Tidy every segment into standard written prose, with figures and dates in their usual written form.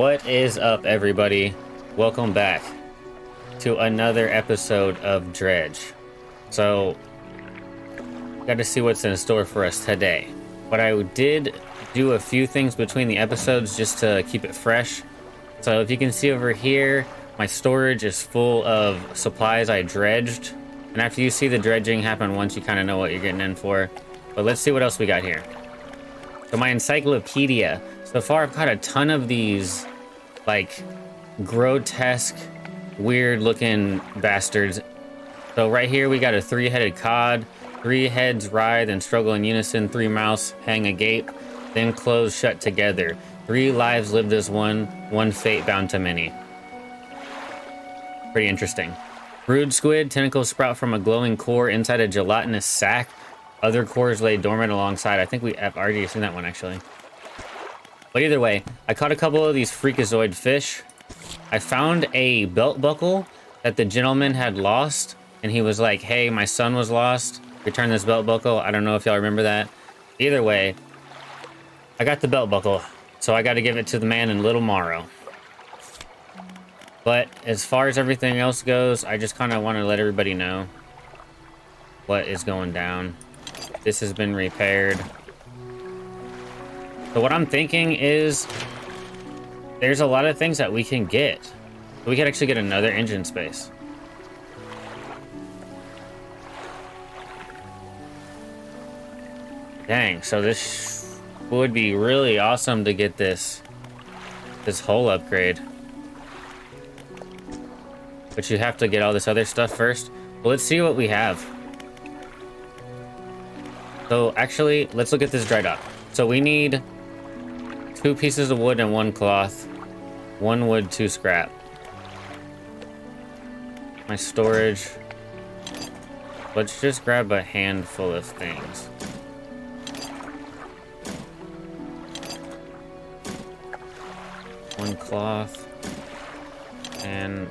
What is up, everybody? Welcome back to another episode of Dredge. So, got to see what's in store for us today. But I did do a few things between the episodes just to keep it fresh. So if you can see over here, my storage is full of supplies I dredged. And after you see the dredging happen once, you kind of know what you're getting in for. But let's see what else we got here. So my encyclopedia. So far, I've got a ton of these, like, grotesque, weird-looking bastards. So right here, we got a 3-headed cod. 3 heads writhe and struggle in unison. 3 mouths hang agape, then close shut together. 3 lives lived as one. 1 fate bound to many. Pretty interesting. Brood squid. Tentacles sprout from a glowing core inside a gelatinous sac. Other cores lay dormant alongside. I think we have already seen that one, actually. But either way, I caught a couple of these freakazoid fish. I found a belt buckle that the gentleman had lost. And he was like, hey, my son was lost. Return this belt buckle. I don't know if y'all remember that. Either way, I got the belt buckle. So I got to give it to the man in Little Morrow. But as far as everything else goes, I just kind of want to let everybody know what is going down. This has been repaired. So what I'm thinking is there's a lot of things that we can get. We could actually get another engine space. Dang, so this would be really awesome to get this hull upgrade. But you have to get all this other stuff first. Well, let's see what we have. So actually, let's look at this dry dock. So we need 2 pieces of wood and 1 cloth. 1 wood, 2 scrap. My storage. Let's just grab a handful of things. One cloth. And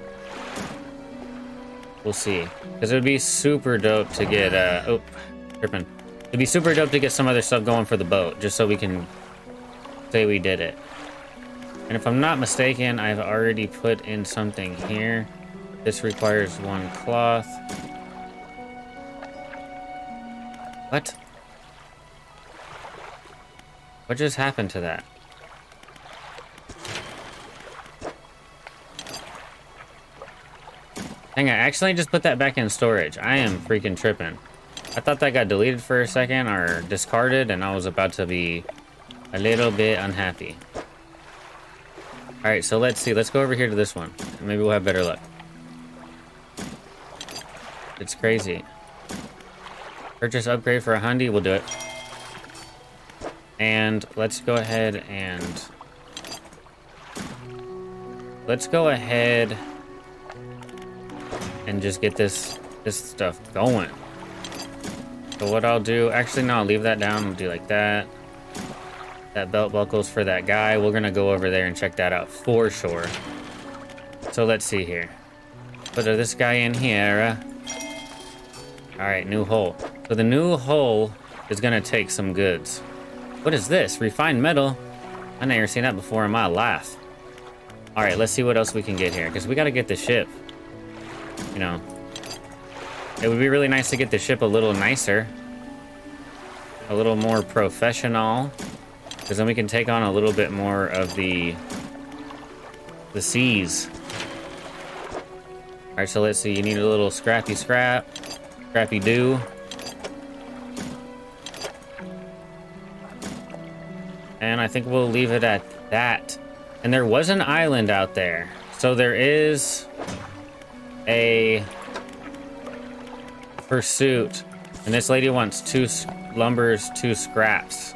we'll see. Because it would be super dope to get, oh, tripping. It'd be super dope to get some other stuff going for the boat, just so we can say we did it. And if I'm not mistaken, I've already put in something here. This requires 1 cloth. What? What just happened to that? Dang, I accidentally just put that back in storage. I am freaking tripping. I thought that got deleted for a second or discarded, and I was about to be a little bit unhappy. Alright, so let's see. Let's go over here to this one. Maybe we'll have better luck. It's crazy. Purchase upgrade for a Hyundai. We'll do it. And let's go ahead and... let's go ahead and just get this stuff going. So what I'll do... actually, no, I'll leave that down. We'll do like that. That belt buckle's for that guy. We're gonna go over there and check that out for sure. So let's see here. Put this guy in here. Alright, new hull. So the new hull is gonna take some goods. What is this? Refined metal? I've never seen that before in my life. Alright, let's see what else we can get here. Because we gotta get the ship. You know. It would be really nice to get the ship a little nicer. A little more professional. Because then we can take on a little bit more of the seas. Alright, so let's see. You need a little scrappy scrap. Scrappy do. And I think we'll leave it at that. And there was an island out there. So there is a pursuit. And this lady wants 2 lumbers, 2 scraps.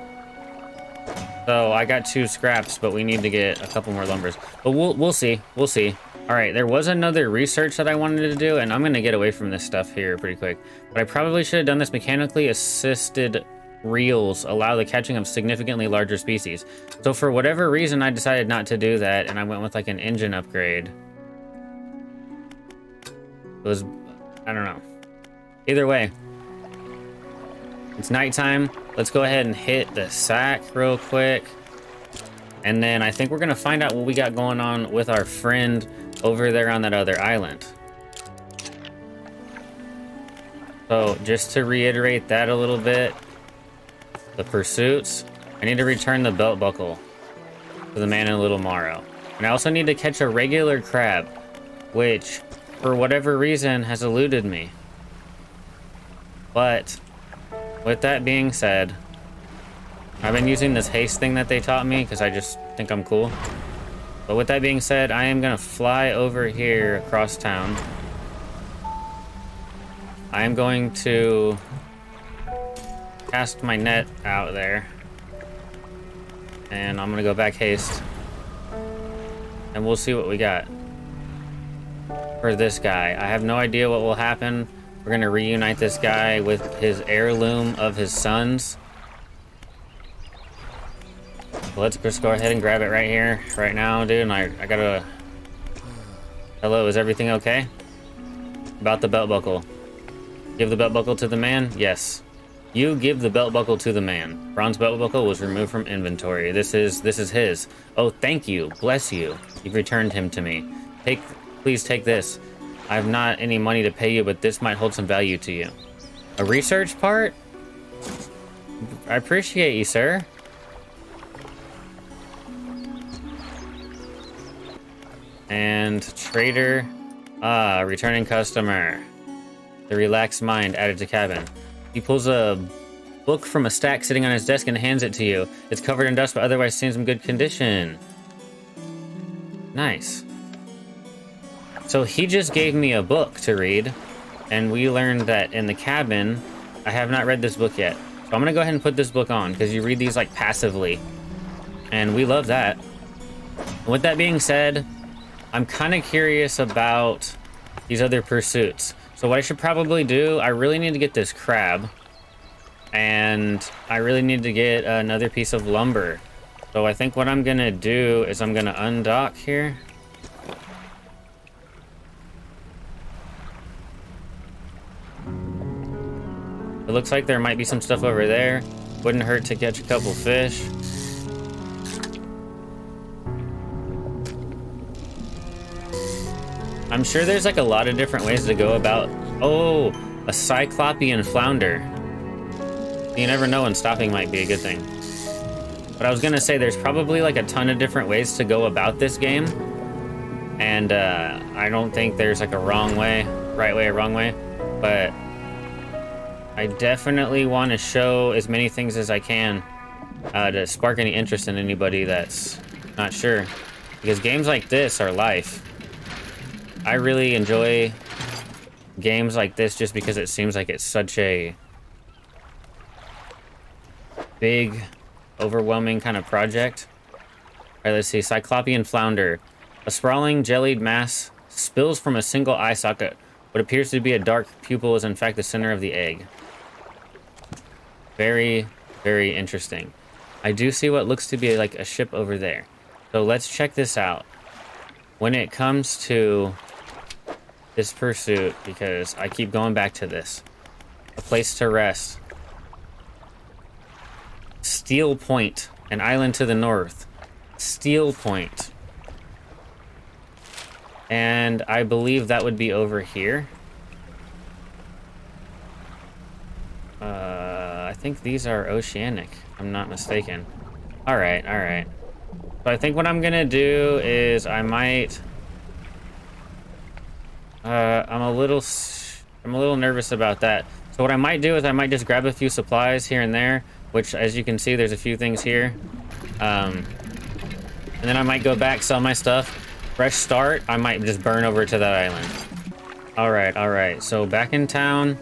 So I got 2 scraps, but we need to get a couple more lumbers. But we'll see. We'll see. All right, there was another research that I wanted to do, and I'm going to get away from this stuff here pretty quick. But I probably should have done this. Mechanically assisted reels allow the catching of significantly larger species. So for whatever reason, I decided not to do that, and I went with like an engine upgrade. It was, I don't know. Either way, it's nighttime. Let's go ahead and hit the sack real quick. And then I think we're gonna find out what we got going on with our friend over there on that other island. So just to reiterate that a little bit, the pursuits, I need to return the belt buckle to the man in Little Morrow. And I also need to catch a regular crab, which for whatever reason has eluded me. But with that being said, I've been using this haste thing that they taught me because I just think I'm cool. But with that being said, I am gonna fly over here across town. I am going to cast my net out there. And I'm gonna go back haste. And we'll see what we got for this guy. I have no idea what will happen. We're gonna reunite this guy with his heirloom of his sons. Let's just go ahead and grab it right here, right now, dude. And I gotta... Hello, is everything okay? About the belt buckle. Give the belt buckle to the man? Yes. You give the belt buckle to the man. Bronze belt buckle was removed from inventory. This is his. Oh, thank you. Bless you. You've returned him to me. Please take this. I have not any money to pay you, but this might hold some value to you. A research part? I appreciate you, sir. And trader. Ah, returning customer. The relaxed mind added to cabin. He pulls a book from a stack sitting on his desk and hands it to you. It's covered in dust, but otherwise seems in good condition. Nice. So he just gave me a book to read, and we learned that in the cabin, I have not read this book yet. So I'm gonna go ahead and put this book on, because you read these like passively. And we love that. With that being said, I'm kind of curious about these other pursuits. So what I should probably do, I really need to get this crab. And I really need to get another piece of lumber. So I think what I'm gonna do is I'm gonna undock here. It looks like there might be some stuff over there. Wouldn't hurt to catch a couple fish. I'm sure there's like a lot of different ways to go about... Oh, a cyclopean flounder. You never know when stopping might be a good thing. But I was gonna say there's probably like a ton of different ways to go about this game. And I don't think there's like a wrong way, right way or wrong way. But I definitely want to show as many things as I can to spark any interest in anybody that's not sure. Because games like this are life. I really enjoy games like this just because it seems like it's such a big, overwhelming kind of project. Alright, let's see. Cyclopean flounder. A sprawling, jellied mass spills from a single eye socket. What appears to be a dark pupil is in fact the center of the egg. Very, very interesting. I do see what looks to be like a ship over there. So let's check this out. When it comes to this pursuit, because I keep going back to this. A place to rest. Steel Point, an island to the north. Steel Point. And I believe that would be over here. I think these are oceanic, if I'm not mistaken. Alright, alright. So I think what I'm gonna do is I might... I'm a little nervous about that. So what I might do is I might just grab a few supplies here and there, which as you can see, there's a few things here. And then I might go back, sell my stuff. Fresh start, I might just burn over to that island. Alright, alright. So back in town,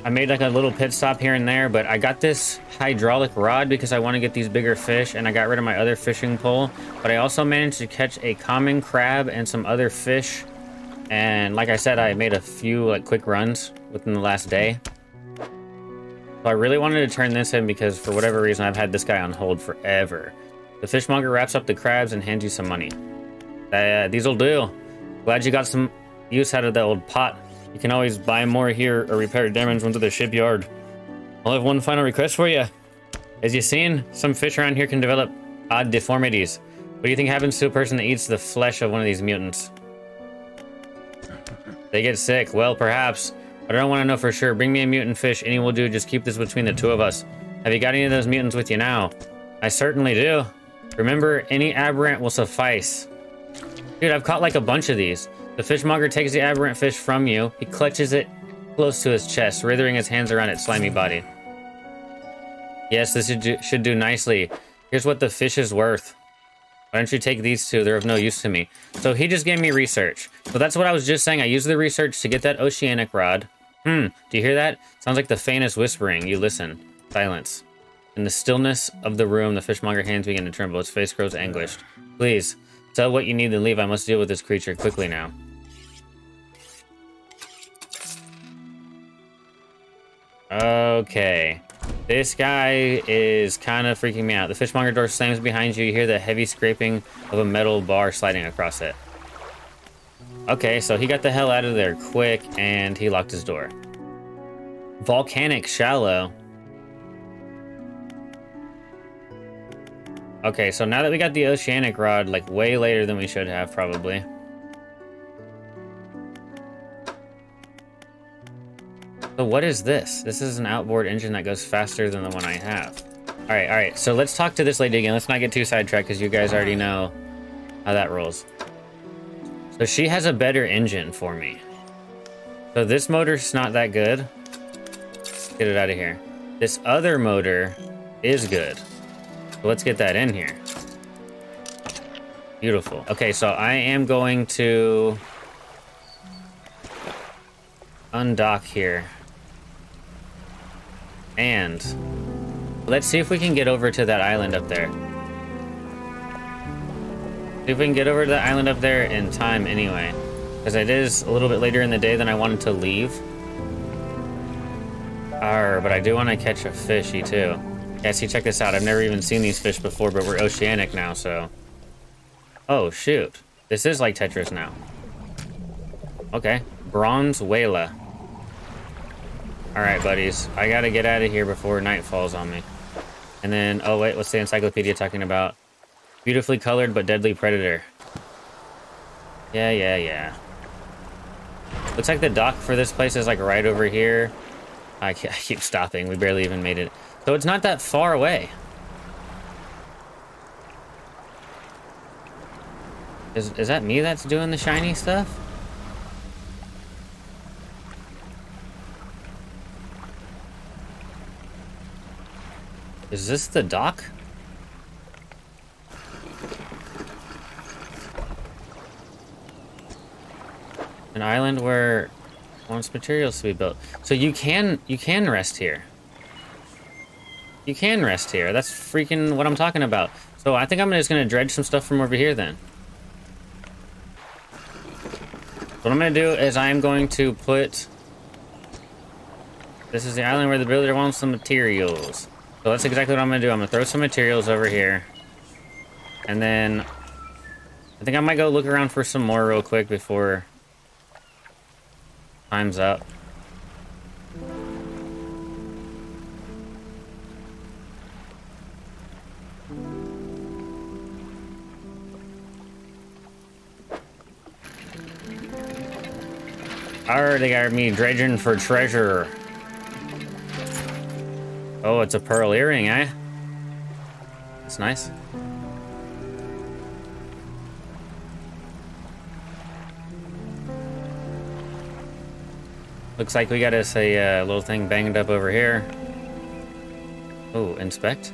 I made like a little pit stop here and there, but I got this hydraulic rod because I want to get these bigger fish, and I got rid of my other fishing pole. But I also managed to catch a common crab and some other fish. And like I said, I made a few like quick runs within the last day. So I really wanted to turn this in because for whatever reason, I've had this guy on hold forever. The fishmonger wraps up the crabs and hands you some money. These'll do. Glad you got some use out of the old pot. You can always buy more here or repair damaged ones at the shipyard. I'll have one final request for you. As you've seen, some fish around here can develop Odd deformities. What do you think happens to a person that eats the flesh of one of these mutants? They get sick. Well, perhaps. But I don't want to know for sure. Bring me a mutant fish. Any will do. Just keep this between the two of us. Have you got any of those mutants with you now? I certainly do. Remember, any aberrant will suffice. Dude, I've caught like a bunch of these. The fishmonger takes the aberrant fish from you. He clutches it close to his chest, writhing his hands around its slimy body. Yes, this should do nicely. Here's what the fish is worth. Why don't you take these two? They're of no use to me. So he just gave me research. So that's what I was just saying. I used the research to get that oceanic rod. Do you hear that? Sounds like the faintest whispering. You listen. Silence. In the stillness of the room, the fishmonger hands begin to tremble. His face grows anguished. Please, tell what you need to leave. I must deal with this creature quickly now. Okay. This guy is kind of freaking me out. The fishmonger door slams behind you. You hear the heavy scraping of a metal bar sliding across it. Okay, so he got the hell out of there quick, and he locked his door. Volcanic shallow. Okay, so now that we got the oceanic rod, like way later than we should have, probably. So what is this? This is an outboard engine that goes faster than the one I have. All right. So let's talk to this lady again. Let's not get too sidetracked because you guys already know how that rolls. So she has a better engine for me. So this motor's not that good. Let's get it out of here. This other motor is good. So let's get that in here. Beautiful. Okay, so I am going to undock here. And let's see if we can get over to that island up there. See if we can get over to the island up there in time anyway. Because it is a little bit later in the day than I wanted to leave. But I do want to catch a fishy too. Yeah, see, check this out. I've never even seen these fish before, but we're oceanic now, so. Oh, shoot. This is like Tetris now. Okay. Bronze whaler. Alright, buddies. I gotta get out of here before night falls on me. And then, oh wait, what's the encyclopedia talking about? Beautifully colored but deadly predator. Yeah. Looks like the dock for this place is like right over here. I keep stopping. We barely even made it. So it's not that far away. Is that me that's doing the shiny stuff? Is this the dock? An island where wants materials to be built. So you can rest here. You can rest here. That's freaking what I'm talking about. So I think I'm just gonna dredge some stuff from over here then. What I'm gonna do is I'm going to put. This is the island where the builder wants some materials. So that's exactly what I'm gonna do. I'm gonna throw some materials over here. And then I think I might go look around for some more real quick before time's up. Alright, they got me dredging for treasure. Oh, it's a pearl earring, eh? That's nice. Looks like we got us a little thing banged up over here. Oh, inspect.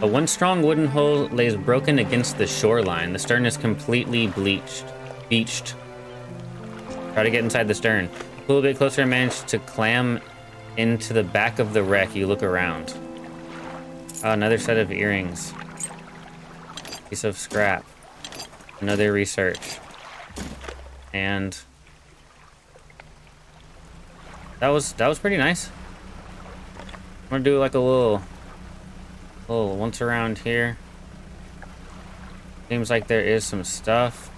A one strong wooden hull lays broken against the shoreline. The stern is completely beached. Try to get inside the stern. A little bit closer and manage to clam into the back of the wreck. You look around. Oh, another set of earrings. Piece of scrap. Another research. And that was pretty nice. I'm gonna do like a little once around here. Seems like there is some stuff.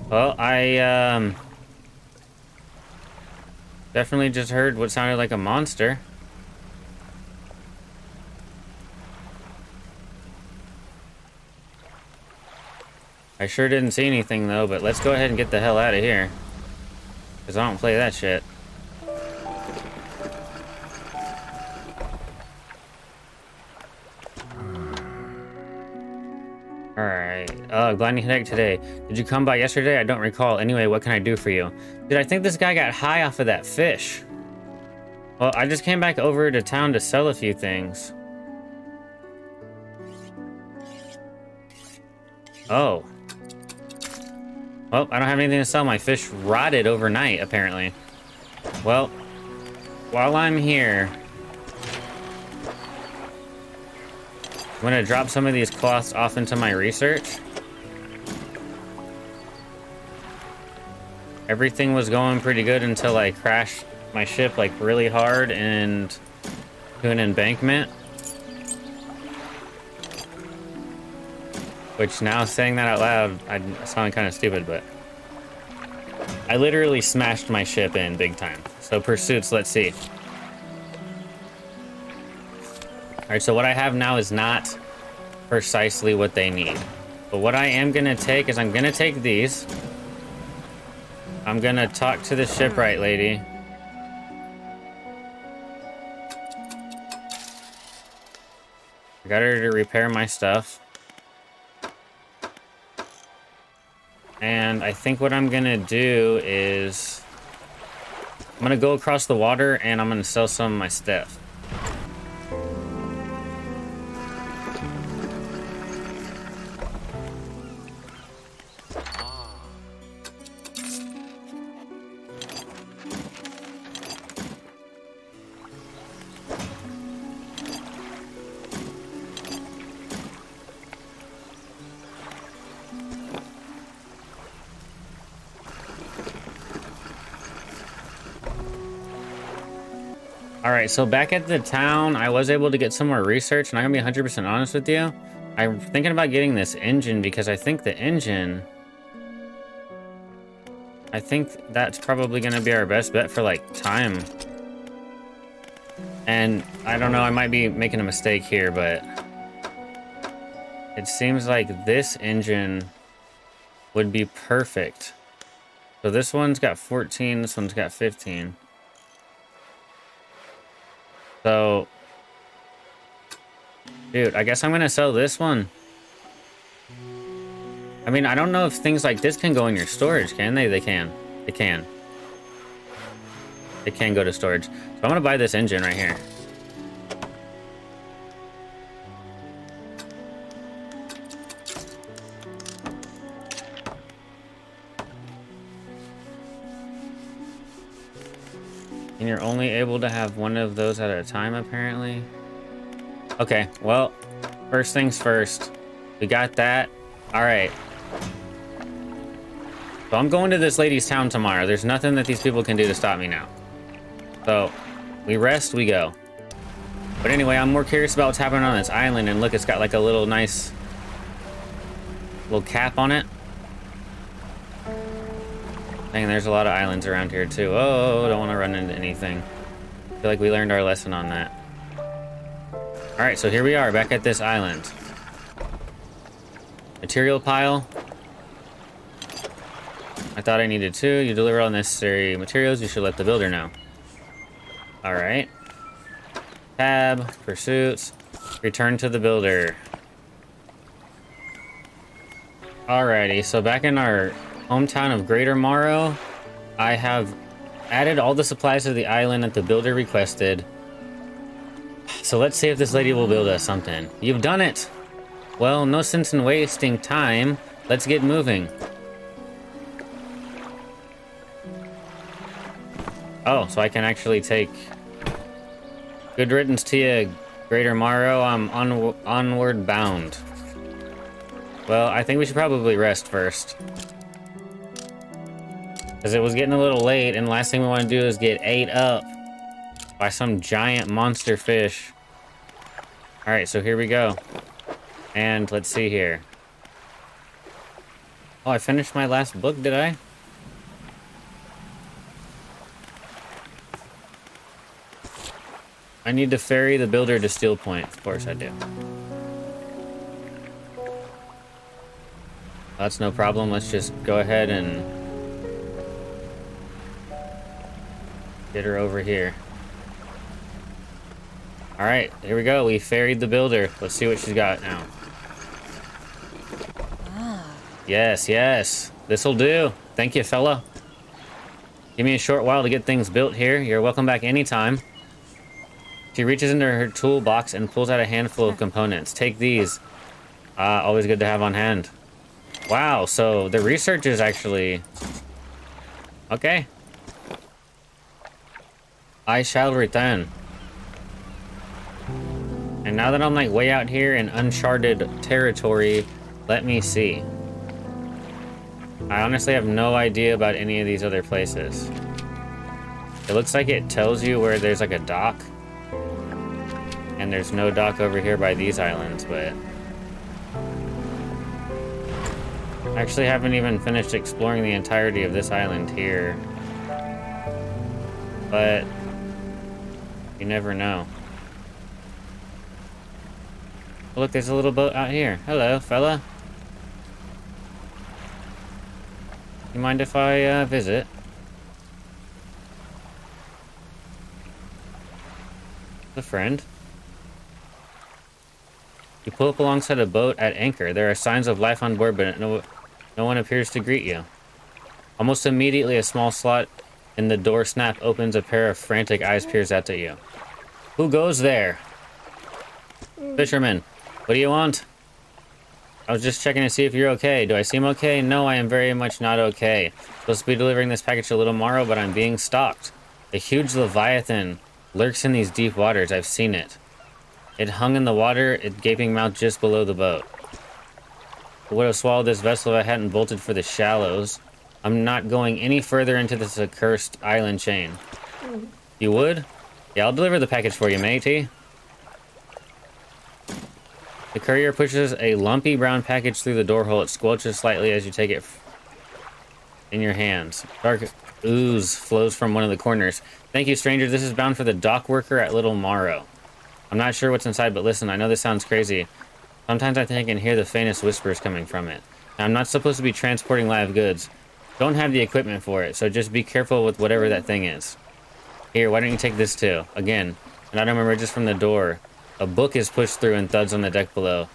Well, I definitely just heard what sounded like a monster. I sure didn't see anything though, but let's go ahead and get the hell out of here. Because I don't play that shit. Alright. Glad you connected today. Did you come by yesterday? I don't recall. Anyway, what can I do for you? Dude, I think this guy got high off of that fish. Well, I just came back over to town to sell a few things. Oh. Well, I don't have anything to sell. My fish rotted overnight, apparently. Well, while I'm here, I'm gonna drop some of these cloths off into my research. Everything was going pretty good until I crashed my ship like really hard and to an embankment. Which now saying that out loud, I sound kind of stupid, but I literally smashed my ship in big time. So pursuits, let's see. Alright, so what I have now is not precisely what they need. But what I am gonna take is I'm gonna take these. I'm gonna talk to the shipwright lady. I got her to repair my stuff. And I think what I'm gonna do is I'm gonna go across the water and I'm gonna sell some of my stuff. Alright, so back at the town, I was able to get some more research, and I'm gonna be 100% honest with you. I'm thinking about getting this engine because I think the engine... I think that's probably gonna be our best bet for, like, time. And, I don't know, I might be making a mistake here, but... it seems like this engine would be perfect. So this one's got 14, this one's got 15. So, dude, I guess I'm gonna sell this one. I mean, I don't know if things like this can go in your storage, can they? They can. They can. It can go to storage. So I'm gonna buy this engine right here. And you're only able to have one of those at a time, apparently. Okay, well, first things first. We got that. All right. So I'm going to this lady's town tomorrow. There's nothing that these people can do to stop me now. So, we rest, we go. But anyway, I'm more curious about what's happening on this island. And look, it's got like a little nice little cap on it. Dang, there's a lot of islands around here too. Oh, don't want to run into anything. I feel like we learned our lesson on that. Alright, so here we are, back at this island. Material pile. I thought I needed two. You deliver all necessary materials, you should let the builder know. Alright. Tab, pursuits, return to the builder. Alrighty, so back in our hometown of Greater Morrow, I have added all the supplies to the island that the builder requested. So let's see if this lady will build us something. You've done it! Well, no sense in wasting time. Let's get moving. Oh, so I can actually take... Good riddance to you, Greater Morrow. I'm onward bound. Well, I think we should probably rest first. Because it was getting a little late, and the last thing we want to do is get ate up by some giant monster fish. Alright, so here we go. And let's see here. Oh, I finished my last book, did I? I need to ferry the builder to Steel Point. Of course I do. That's no problem. Let's just go ahead and get her over here. Alright, here we go. We ferried the builder. Let's see what she's got now. Yes, yes. This'll do. Thank you, fella. Give me a short while to get things built here. You're welcome back anytime. She reaches into her toolbox and pulls out a handful of components. Take these. Always good to have on hand. Wow, so the research is actually... Okay. I shall return. And now that I'm like way out here in uncharted territory, let me see. I honestly have no idea about any of these other places. It looks like it tells you where there's like a dock. And there's no dock over here by these islands, but... I actually haven't even finished exploring the entirety of this island here. But... you never know. Oh, look, there's a little boat out here. Hello, fella. You mind if I visit? A friend. You pull up alongside a boat at anchor. There are signs of life on board, but no one appears to greet you. Almost immediately, a small slot in the door snap opens. A pair of frantic eyes peers out at you. Who goes there? Fisherman. What do you want? I was just checking to see if you're okay. Do I seem okay? No, I am very much not okay. Supposed to be delivering this package to Little Morrow, but I'm being stalked. A huge leviathan lurks in these deep waters. I've seen it. It hung in the water, its gaping mouth just below the boat. I would have swallowed this vessel if I hadn't bolted for the shallows. I'm not going any further into this accursed island chain. You would? Yeah, I'll deliver the package for you, matey. The courier pushes a lumpy brown package through the door hole. It squelches slightly as you take it in your hands. Dark ooze flows from one of the corners. Thank you, stranger. This is bound for the dock worker at Little Morrow. I'm not sure what's inside, but listen, I know this sounds crazy. Sometimes I think I can hear the faintest whispers coming from it. Now, I'm not supposed to be transporting live goods. Don't have the equipment for it, so just be careful with whatever that thing is. Here, why don't you take this too? Again, an item emerges from the door. A book is pushed through and thuds on the deck below.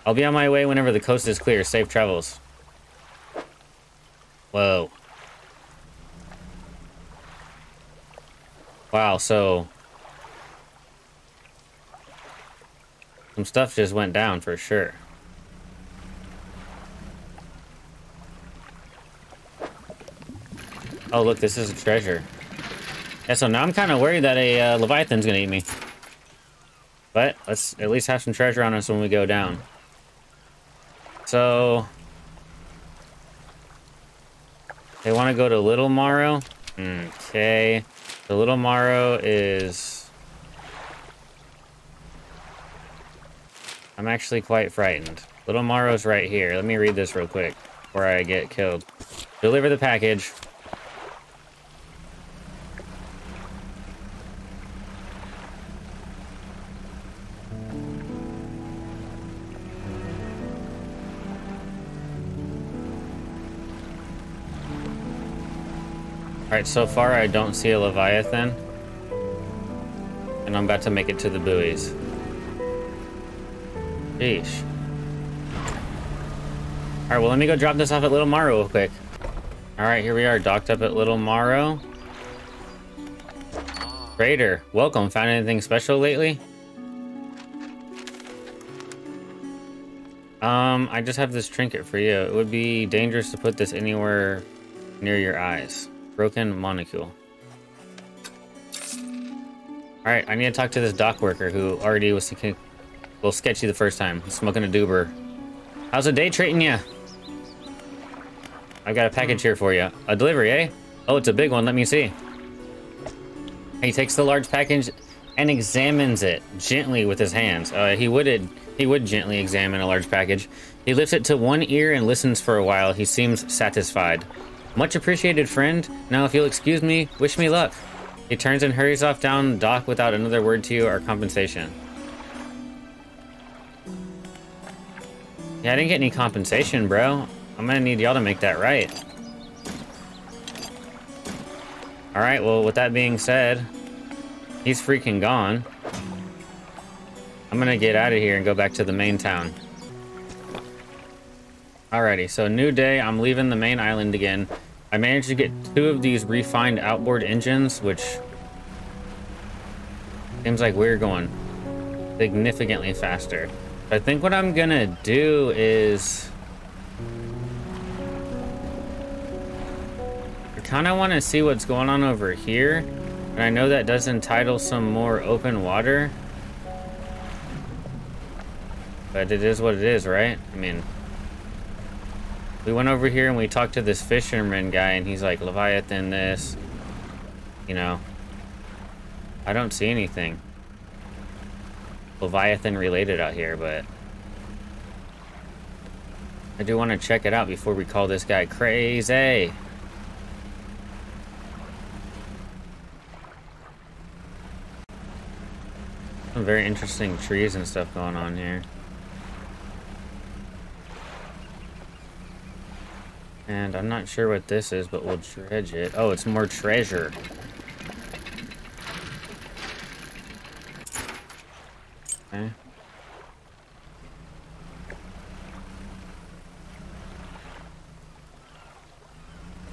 I'll be on my way whenever the coast is clear. Safe travels. Whoa. Wow, so... some stuff just went down for sure. Oh, look, this is a treasure. Yeah, so now I'm kind of worried that a Leviathan's gonna eat me. But let's at least have some treasure on us when we go down. So... they want to go to Little Morrow? Okay. The Little Morrow is... I'm actually quite frightened. Little Morrow's right here. Let me read this real quick before I get killed. Deliver the package. Alright, so far I don't see a Leviathan. And I'm about to make it to the buoys. Sheesh. Alright, well let me go drop this off at Little Morrow real quick. Alright, here we are, docked up at Little Morrow. Trader, welcome. Found anything special lately? I just have this trinket for you. It would be dangerous to put this anywhere near your eyes. Broken monocule. Alright, I need to talk to this dock worker who already was a little sketchy the first time. Smoking a doober. How's the day treating you? I got a package here for you. A delivery, eh? Oh, it's a big one. Let me see. He takes the large package and examines it gently with his hands. He would gently examine a large package. He lifts it to one ear and listens for a while. He seems satisfied. Much appreciated, friend. Now, if you'll excuse me, wish me luck. He turns and hurries off down the dock without another word to you or compensation. Yeah, I didn't get any compensation, bro. I'm gonna need y'all to make that right. Alright, well, with that being said, he's freaking gone. I'm gonna get out of here and go back to the main town. Alrighty, so new day. I'm leaving the main island again. I managed to get 2 of these refined outboard engines, which seems like we're going significantly faster. I think what I'm gonna do is... I kind of want to see what's going on over here. And I know that does entitle some more open water. But it is what it is, right? I mean... We went over here and we talked to this fisherman guy, and he's like, Leviathan this. You know. I don't see anything Leviathan related out here, but I do want to check it out before we call this guy crazy. Some very interesting trees and stuff going on here. And I'm not sure what this is, but we'll dredge it. Oh, it's more treasure. Okay.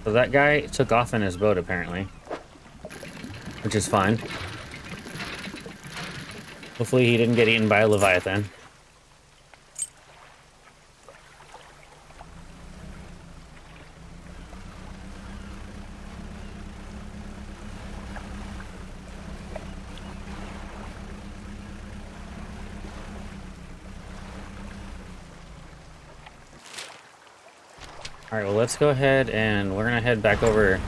So that guy took off in his boat, apparently. Which is fine. Hopefully he didn't get eaten by a Leviathan. Alright, well, let's go ahead and we're gonna head back over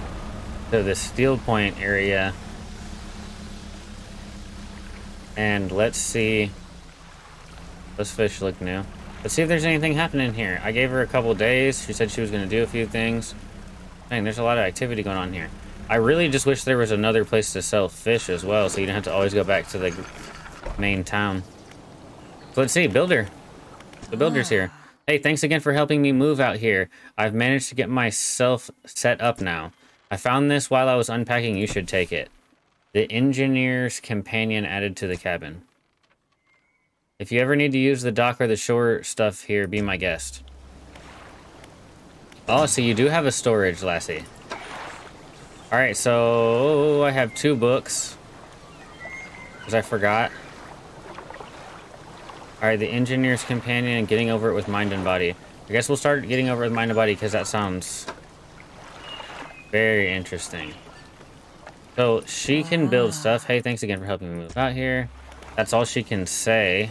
to the Steel Point area. And let's see. Those fish look new. Let's see if there's anything happening here. I gave her a couple days. She said she was gonna do a few things. Dang, there's a lot of activity going on here. I really just wish there was another place to sell fish as well, so you don't have to always go back to the main town. So let's see, builder. The builder's here. Hey, thanks again for helping me move out here. I've managed to get myself set up now. I found this while I was unpacking. You should take it. The engineer's companion added to the cabin. If you ever need to use the dock or the shore stuff here, be my guest. Oh, so you do have a storage, lassie. Alright, so I have 2 books. Because I forgot. Alright, the engineer's companion and getting over it with mind and body. I guess we'll start getting over it with mind and body because that sounds very interesting. So she can build stuff. Hey, thanks again for helping me move out here. That's all she can say.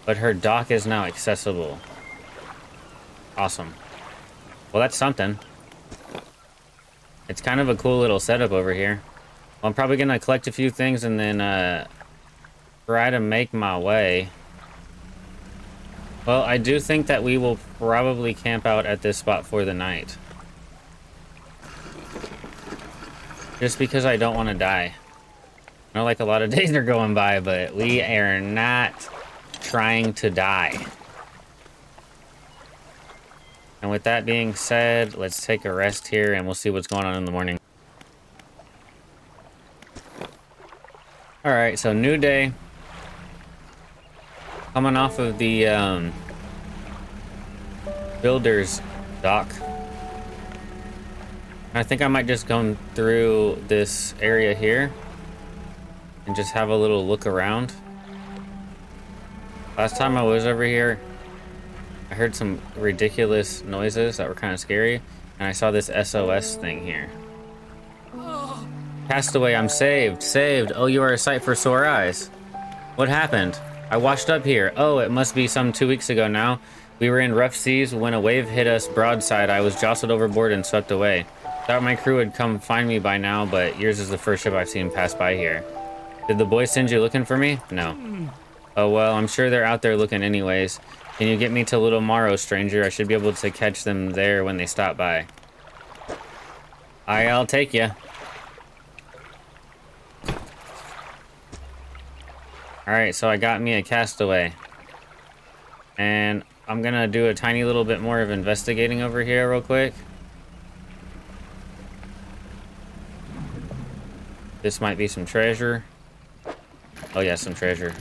But her dock is now accessible. Awesome. Well, that's something. It's kind of a cool little setup over here. Well, I'm probably going to collect a few things and then try to make my way. Well, I do think that we will probably camp out at this spot for the night. Just because I don't want to die. I know like a lot of days are going by, but we are not trying to die. And with that being said, let's take a rest here and we'll see what's going on in the morning. Alright, so new day. Coming off of the builder's dock. I think I might just come through this area here and just have a little look around. Last time I was over here, I heard some ridiculous noises that were kind of scary, and I saw this SOS thing here. Castaway, I'm saved. Saved. Oh, you are a sight for sore eyes. What happened? I washed up here. Oh, it must be some 2 weeks ago now. We were in rough seas when a wave hit us broadside. I was jostled overboard and swept away. Thought my crew would come find me by now, but yours is the first ship I've seen pass by here. Did the boys send you looking for me? No. Oh, well, I'm sure they're out there looking anyways. Can you get me to Little Morrow, stranger? I should be able to catch them there when they stop by. I'll take ya. Alright, so I got me a castaway. And I'm gonna do a tiny little bit more of investigating over here real quick. This might be some treasure. Oh yeah, some treasure.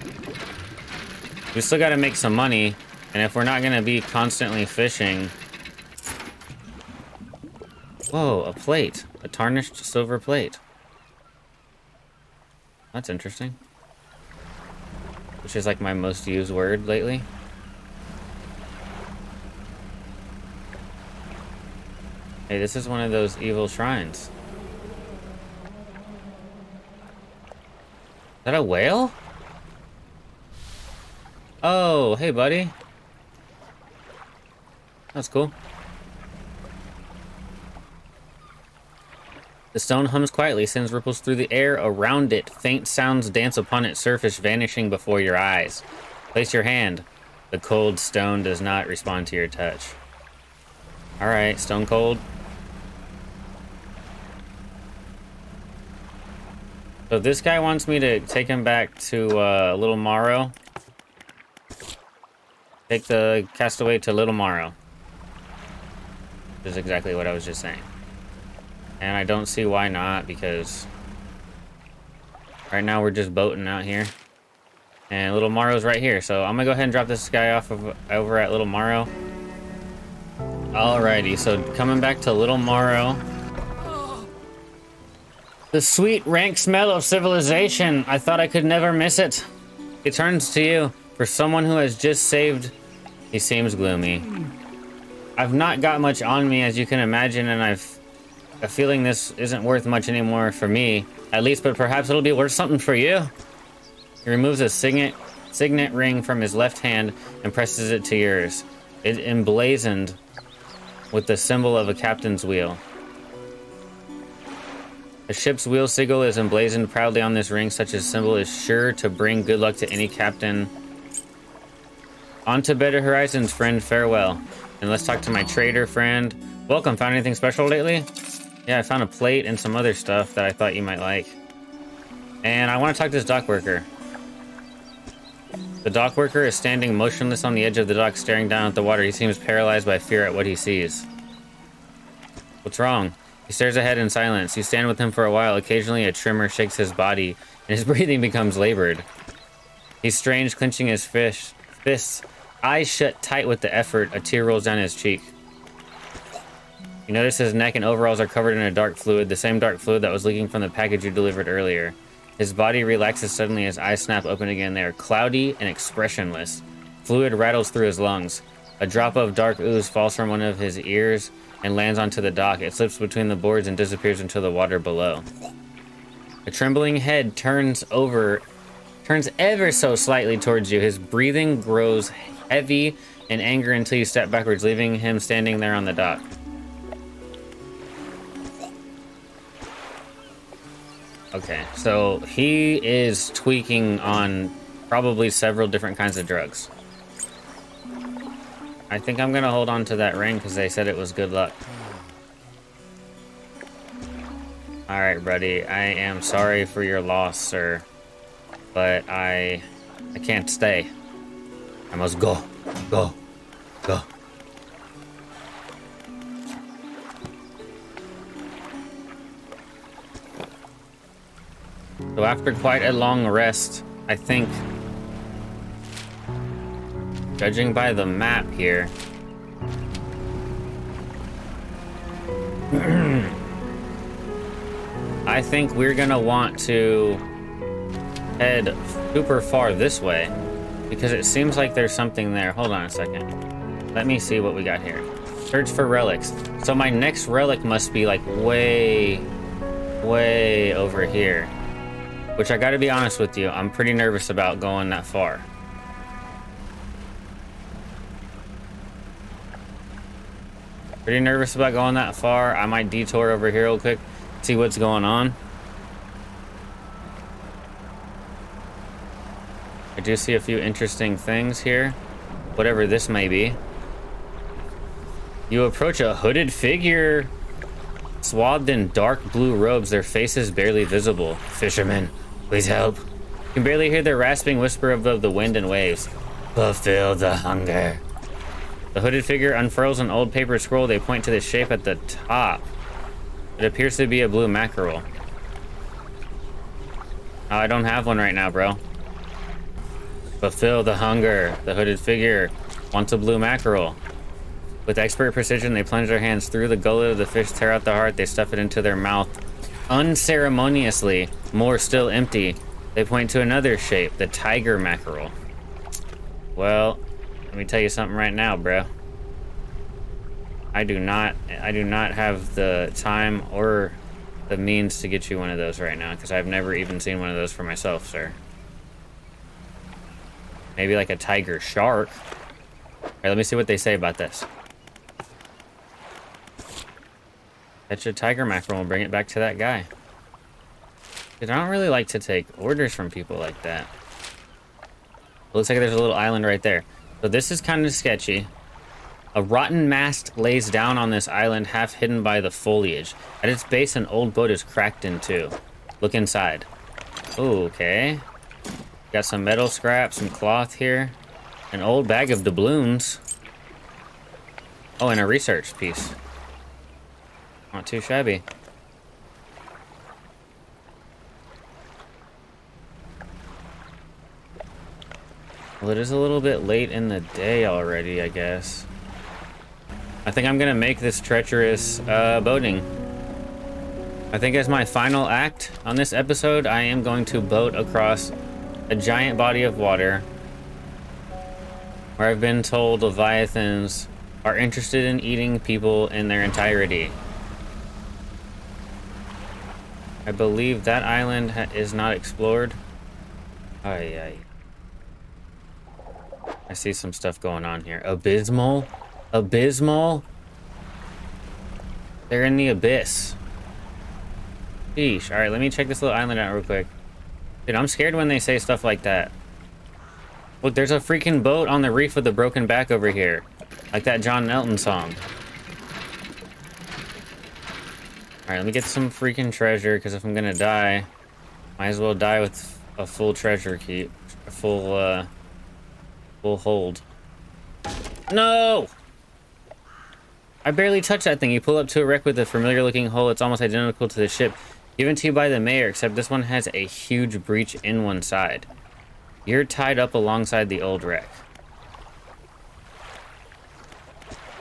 We still gotta make some money, and if we're not gonna be constantly fishing... Whoa, a plate. A tarnished silver plate. That's interesting. Which is like my most used word lately. Hey, this is one of those evil shrines. Is that a whale? Oh, hey, buddy. That's cool. The stone hums quietly, sends ripples through the air around it. Faint sounds dance upon its surface, vanishing before your eyes. Place your hand. The cold stone does not respond to your touch. Alright, stone cold. So this guy wants me to take him back to Little Morrow. Take the castaway to Little Morrow. Which is exactly what I was just saying. And I don't see why not, because right now we're just boating out here. And Little Morrow's right here, so I'm gonna go ahead and drop this guy off over at Little Morrow. Alrighty, so coming back to Little Morrow. The sweet, rank smell of civilization. I thought I could never miss it. He turns to you. For someone who has just saved, he seems gloomy. I've not got much on me, as you can imagine, and I've a feeling this isn't worth much anymore for me, at least, but perhaps it'll be worth something for you. He removes a signet ring from his left hand and presses it to yours. It emblazoned with the symbol of a captain's wheel. A ship's wheel sigil is emblazoned proudly on this ring. Such a symbol is sure to bring good luck to any captain. On to better horizons, friend. Farewell. And let's talk to my trader friend. Welcome. Found anything special lately? Yeah, I found a plate and some other stuff that I thought you might like. And I want to talk to this dock worker. The dock worker is standing motionless on the edge of the dock, staring down at the water. He seems paralyzed by fear at what he sees. What's wrong? He stares ahead in silence. You stand with him for a while. Occasionally, a tremor shakes his body, and his breathing becomes labored. He's strange, clenching his fists, eyes shut tight with the effort. A tear rolls down his cheek. You notice his neck and overalls are covered in a dark fluid, the same dark fluid that was leaking from the package you delivered earlier. His body relaxes suddenly, his eyes snap open again. They are cloudy and expressionless. Fluid rattles through his lungs. A drop of dark ooze falls from one of his ears and lands onto the dock. It slips between the boards and disappears into the water below. A trembling head turns ever so slightly towards you. His breathing grows heavy in anger until you step backwards, leaving him standing there on the dock. Okay, so he is tweaking on probably several different kinds of drugs. I think I'm gonna hold on to that ring because they said it was good luck. Alright, buddy, I am sorry for your loss, sir. But I can't stay. I must go. Go. Go. So after quite a long rest, I think, judging by the map here, I think we're gonna want to head super far this way because it seems like there's something there. Hold on a second. Let me see what we got here. Search for relics. So my next relic must be like way over here. Which I gotta be honest with you, I'm pretty nervous about going that far. Pretty nervous about going that far. I might detour over here real quick, see what's going on. I do see a few interesting things here. Whatever this may be. You approach a hooded figure. Swathed in dark blue robes, their faces barely visible. Fishermen, please help. You can barely hear their rasping whisper above the wind and waves. Fulfill the hunger. The hooded figure unfurls an old paper scroll. They point to the shape at the top. It appears to be a blue mackerel. Oh, I don't have one right now, bro. Fulfill the hunger. The hooded figure wants a blue mackerel. With expert precision, they plunge their hands through the gullet of the fish, tear out the heart, they stuff it into their mouth. Unceremoniously, more still empty, they point to another shape, the tiger mackerel. Well, let me tell you something right now, bro. I do not have the time or the means to get you one of those right now, because I've never even seen one of those for myself, sir. Maybe like a tiger shark. All right, let me see what they say about this. Catch a tiger mackerel and bring it back to that guy. Dude, I don't really like to take orders from people like that. Looks like there's a little island right there. So this is kind of sketchy. A rotten mast lays down on this island, half hidden by the foliage. At its base, an old boat is cracked in two. Look inside. Ooh, okay. Got some metal scrap, some cloth here. An old bag of doubloons. Oh, and a research piece. Not too shabby. Well, it is a little bit late in the day already, I guess. I think I'm gonna make this treacherous boating. I think as my final act on this episode, I am going to boat across a giant body of water where I've been told leviathans are interested in eating people in their entirety. I believe that island is not explored. Ay. I see some stuff going on here. Abysmal? Abysmal? They're in the abyss. Sheesh. Alright, let me check this little island out real quick. Dude, I'm scared when they say stuff like that. Look, there's a freaking boat on the reef with a broken back over here. Like that John Elton song. Alright, let me get some freaking treasure, because if I'm gonna die, might as well die with a full treasure keep. A full hold. No! I barely touched that thing. You pull up to a wreck with a familiar looking hull. It's almost identical to the ship given to you by the mayor, except this one has a huge breach in one side. You're tied up alongside the old wreck.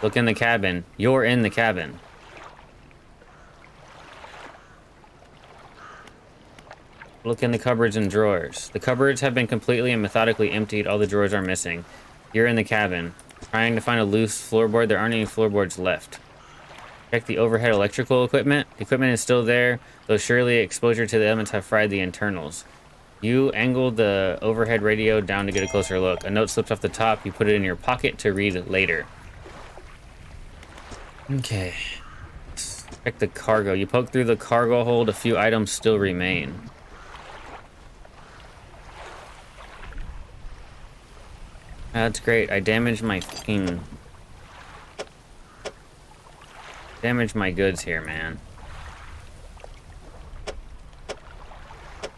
Look in the cabin. You're in the cabin. Look in the cupboards and drawers. The cupboards have been completely and methodically emptied. All the drawers are missing. You're in the cabin. Trying to find a loose floorboard. There aren't any floorboards left. Check the overhead electrical equipment. The equipment is still there, though surely exposure to the elements have fried the internals. You angled the overhead radio down to get a closer look. A note slips off the top. You put it in your pocket to read later. Okay. Check the cargo. You poke through the cargo hold. A few items still remain. That's great. I damaged my fucking... Damaged my goods here, man.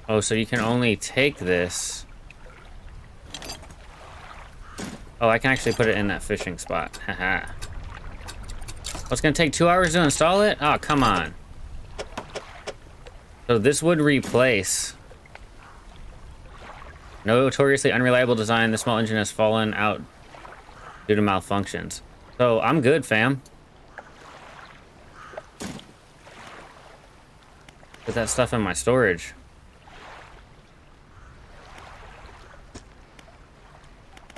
Oh, so you can only take this. Oh, I can actually put it in that fishing spot. Haha. Oh, it's gonna take 2 hours to install it? Oh, come on. So this would replace... Notoriously unreliable design. The small engine has fallen out due to malfunctions. So I'm good, fam. Put that stuff in my storage.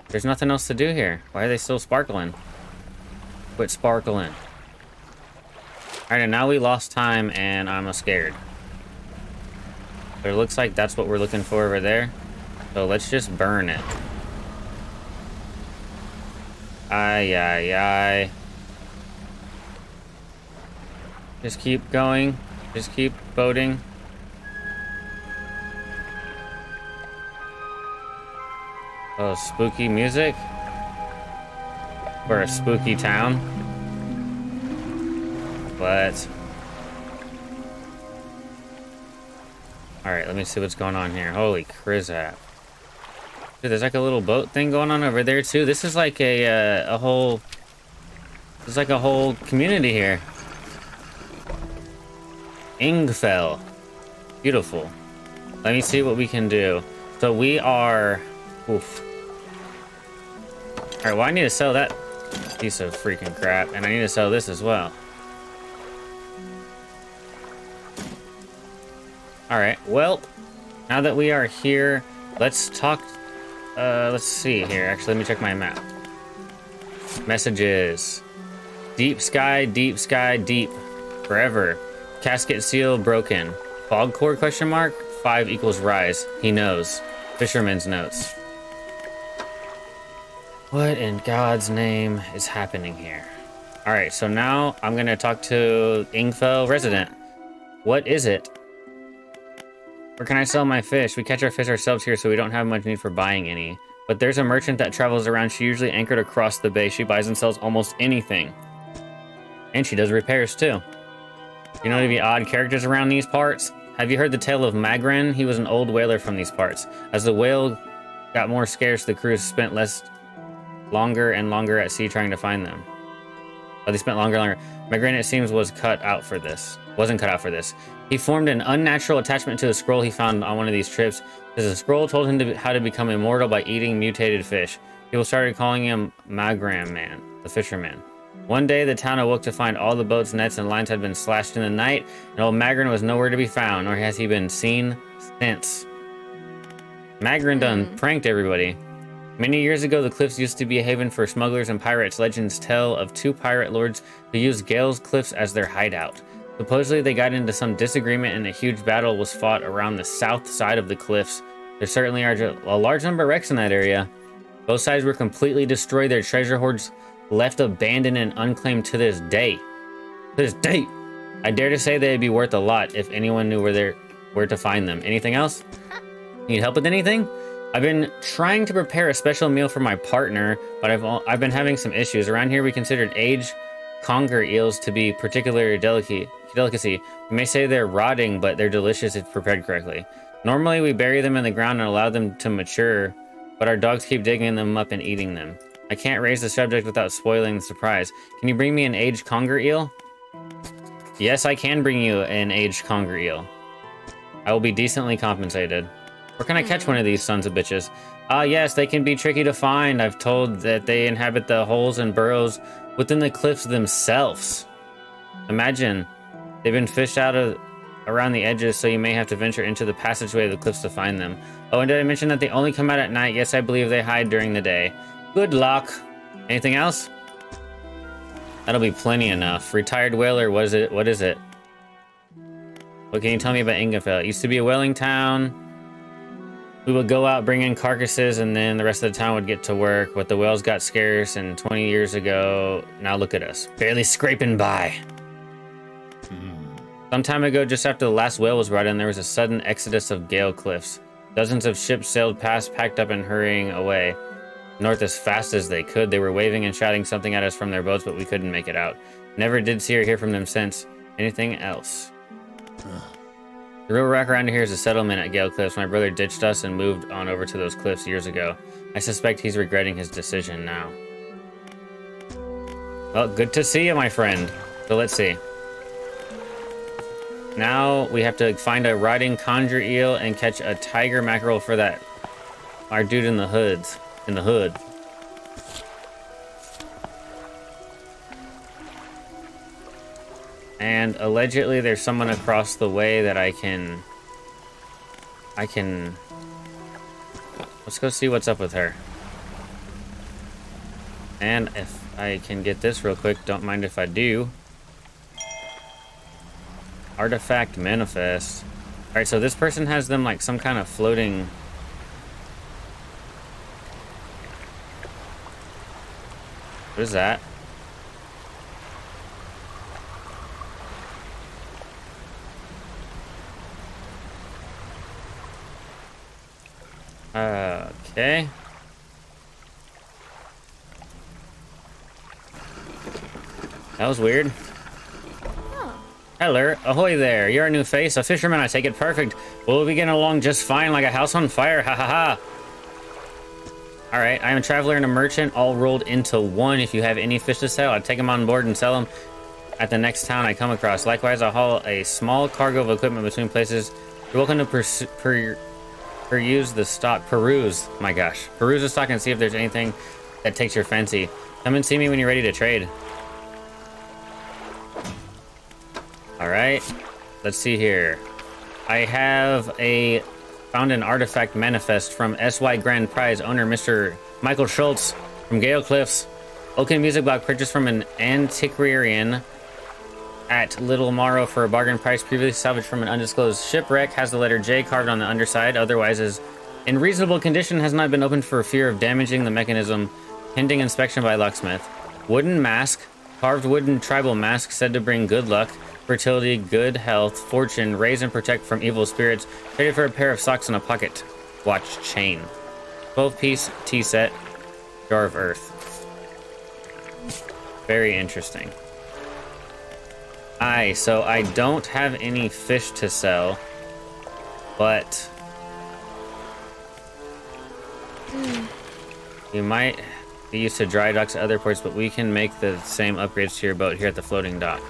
There's nothing else to do here. Why are they still sparkling? Quit sparkling. Alright, and now we lost time and I'm scared. But it looks like that's what we're looking for over there. So let's just burn it. Ay. Just keep going. Just keep boating. Oh, spooky music? For a spooky town? What? Alright, let me see what's going on here. Holy crap. Dude, there's like a little boat thing going on over there too. This is like a whole... There's like a whole community here. Ingfell. Beautiful. Let me see what we can do. So we are... Oof. Alright, well I need to sell that piece of freaking crap. And I need to sell this as well. Alright, well, now that we are here, let's talk... let's see here. Actually, let me check my map. Messages. Deep sky, deep sky, deep. Forever. Casket seal broken. Fog core question mark? 5 equals rise. He knows. Fisherman's notes. What in God's name is happening here? Alright, so now I'm gonna talk to Ingfell resident. What is it? Where can I sell my fish? We catch our fish ourselves here, so we don't have much need for buying any. But there's a merchant that travels around. She usually anchored across the bay. She buys and sells almost anything. And she does repairs too. You know any odd characters around these parts? Have you heard the tale of Magren? He was an old whaler from these parts. As the whale got more scarce, the crew spent longer and longer at sea trying to find them. Oh, they spent longer and longer. Magren, it seems, wasn't cut out for this. He formed an unnatural attachment to the scroll he found on one of these trips, because the scroll told him how to become immortal by eating mutated fish. People started calling him Magran Man, the fisherman. One day, the town awoke to find all the boats, nets, and lines had been slashed in the night, and old Magran was nowhere to be found, nor has he been seen since. Magran done pranked everybody. Many years ago, the cliffs used to be a haven for smugglers and pirates. Legends tell of 2 pirate lords who used Gale's cliffs as their hideout. Supposedly, they got into some disagreement and a huge battle was fought around the south side of the cliffs. There certainly are a large number of wrecks in that area. Both sides were completely destroyed, their treasure hoards left abandoned and unclaimed to this day. I dare to say they'd be worth a lot if anyone knew where to find them. Anything else? Need help with anything? I've been trying to prepare a special meal for my partner, but I've been having some issues. Around here, we considered aged conger eels to be particular delicacy. We may say they're rotting, but they're delicious if prepared correctly. Normally, we bury them in the ground and allow them to mature, but our dogs keep digging them up and eating them. I can't raise the subject without spoiling the surprise. Can you bring me an aged conger eel? Yes, I can bring you an aged conger eel. I will be decently compensated. Where can I catch one of these sons of bitches? Yes, they can be tricky to find. I've told that they inhabit the holes and burrows within the cliffs themselves. Imagine, they've been fished out around the edges, so you may have to venture into the passageway of the cliffs to find them. Oh, and did I mention that they only come out at night? Yes, I believe they hide during the day. Good luck. Anything else? That'll be plenty enough. Retired whaler, what is it? What can you tell me about Ingfell? It used to be a whaling town. We would go out, bring in carcasses, and then the rest of the town would get to work. But the whales got scarce, and 20 years ago, now look at us. Barely scraping by. Some time ago, just after the last whale was brought in, there was a sudden exodus of Gale cliffs. Dozens of ships sailed past, packed up and hurrying away north as fast as they could. They were waving and shouting something at us from their boats, but we couldn't make it out. Never did see or hear from them since. Anything else? The real rock around here is a settlement at Gale Cliffs. My brother ditched us and moved on over to those cliffs years ago. I suspect he's regretting his decision now. Well, good to see you, my friend. So let's see. Now we have to find a riding conger eel and catch a tiger mackerel for that. Our dude in the hood. And allegedly there's someone across the way that I can... Let's go see what's up with her. And if I can get this real quick, don't mind if I do. Artifact manifest. Alright, so this person has them like some kind of floating... What is that? Okay. That was weird. Hello, ahoy there. You're a new face, a fisherman, I take it. Perfect. We'll be getting along just fine like a house on fire. Ha ha ha. Alright, I am a traveler and a merchant, all rolled into one. If you have any fish to sell, I'd take them on board and sell them at the next town I come across. Likewise, I'll haul a small cargo of equipment between places. You're welcome to peruse the stock. Peruse the stock and see if there's anything that takes your fancy. Come and see me when you're ready to trade. Alright, let's see here. I have found an artifact manifest from SY Grand Prize owner Mr. Michael Schultz from Gale Cliffs. Oaken music block purchased from an antiquarian at Little Morrow for a bargain price, previously salvaged from an undisclosed shipwreck. Has the letter J carved on the underside, otherwise is in reasonable condition, has not been opened for fear of damaging the mechanism. Pending inspection by locksmith. Wooden mask, carved wooden tribal mask said to bring good luck, fertility, good health, fortune, raise and protect from evil spirits. Traded for a pair of socks and a pocket watch chain. 12-piece tea set, jar of earth. Very interesting. So I don't have any fish to sell, but you might be used to dry docks at other ports, but we can make the same upgrades to your boat here at the floating dock.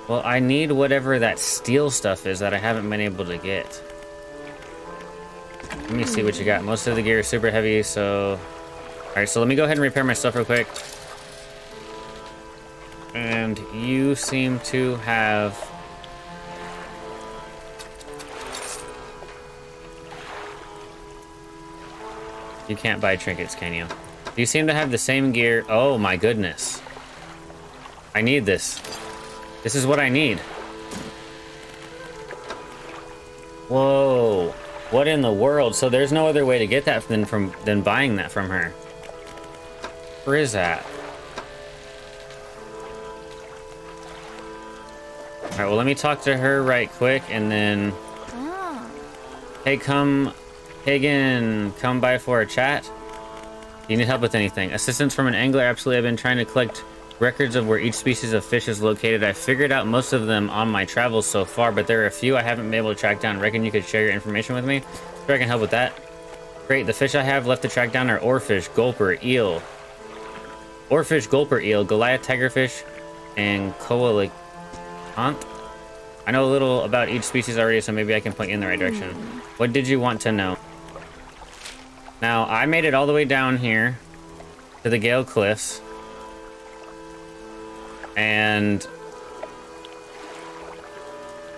Well, I need whatever that steel stuff is that I haven't been able to get. Let me see what you got. Most of the gear is super heavy, so... Alright, so let me go ahead and repair my stuff real quick. And you seem to have... You can't buy trinkets, can you? You seem to have the same gear. Oh my goodness. I need this. This is what I need. Whoa. What in the world? So there's no other way to get that than buying that from her. Where is that? Alright, well let me talk to her right quick and then... Hey, Hagen, come by for a chat. You need help with anything? Assistance from an angler? Absolutely. I've been trying to collect records of where each species of fish is located. I figured out most of them on my travels so far, but there are a few I haven't been able to track down. Reckon you could share your information with me? Sure, I can help with that. Great. The fish I have left to track down are oarfish, gulper, eel. Oarfish, gulper, eel, Goliath, tigerfish, and coelacanth. I know a little about each species already, so maybe I can point you in the right direction. What did you want to know? Now, I made it all the way down here to the Gale Cliffs. And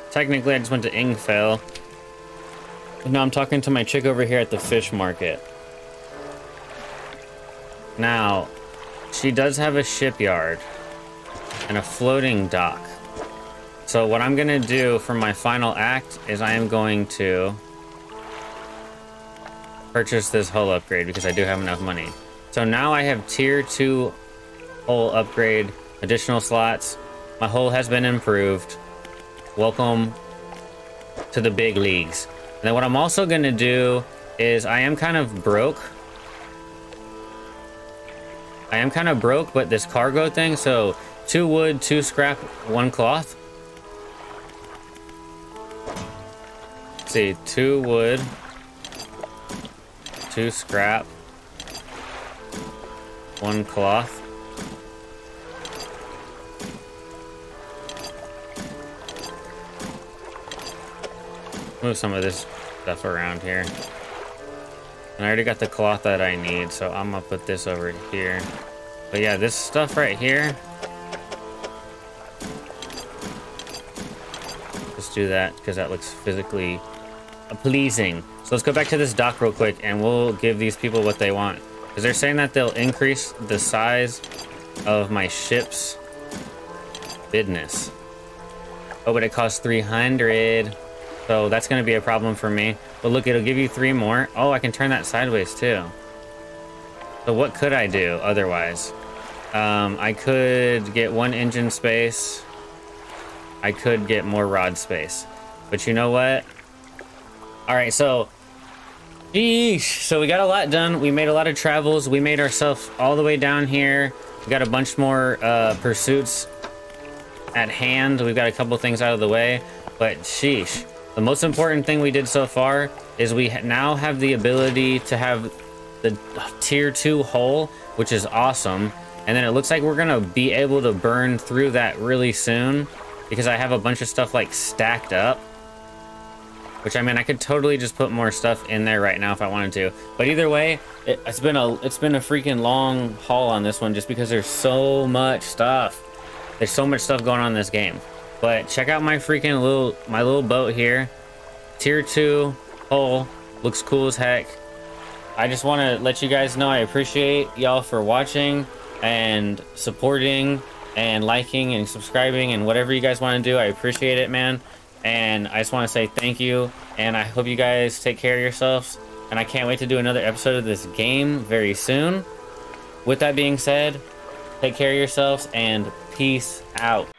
technically I just went to Ingfell. But now I'm talking to my chick over here at the fish market. Now, she does have a shipyard and a floating dock. So what I'm gonna do for my final act is I am going to purchase this hull upgrade because I do have enough money. So now I have tier 2 hull upgrade, additional slots. My hull has been improved. Welcome to the big leagues. And then what I'm also gonna do is I am kind of broke. But this cargo thing, so 2 wood, 2 scrap, 1 cloth. Let's see, 2 wood, 2 scrap, 1 cloth. Move some of this stuff around here. And I already got the cloth that I need, so I'm gonna put this over here. But yeah, this stuff right here, just do that because that looks physically pleasing. So let's go back to this dock real quick and we'll give these people what they want. Because they're saying that they'll increase the size of my ship's business. Oh, but it costs 300. So that's going to be a problem for me. But look, it'll give you 3 more. Oh, I can turn that sideways too. So what could I do otherwise? I could get 1 engine space. I could get more rod space. But you know what? Alright, so... Sheesh. So we got a lot done. We made a lot of travels. We made ourselves all the way down here We got a bunch more pursuits at hand. We've got a couple things out of the way, but sheesh. The most important thing we did so far is we now have the ability to have the tier 2 hull, which is awesome. And then it looks like we're gonna be able to burn through that really soon because I have a bunch of stuff like stacked up. Which, I mean, I could totally just put more stuff in there right now if I wanted to. But either way, it's been a freaking long haul on this one just because there's so much stuff. There's so much stuff going on in this game. But check out my freaking little boat here. Tier 2 hull. Looks cool as heck. I just want to let you guys know I appreciate y'all for watching and supporting and liking and subscribing and whatever you guys want to do. I appreciate it, man. And I just want to say thank you, and I hope you guys take care of yourselves, and I can't wait to do another episode of this game very soon. With that being said, take care of yourselves, and peace out.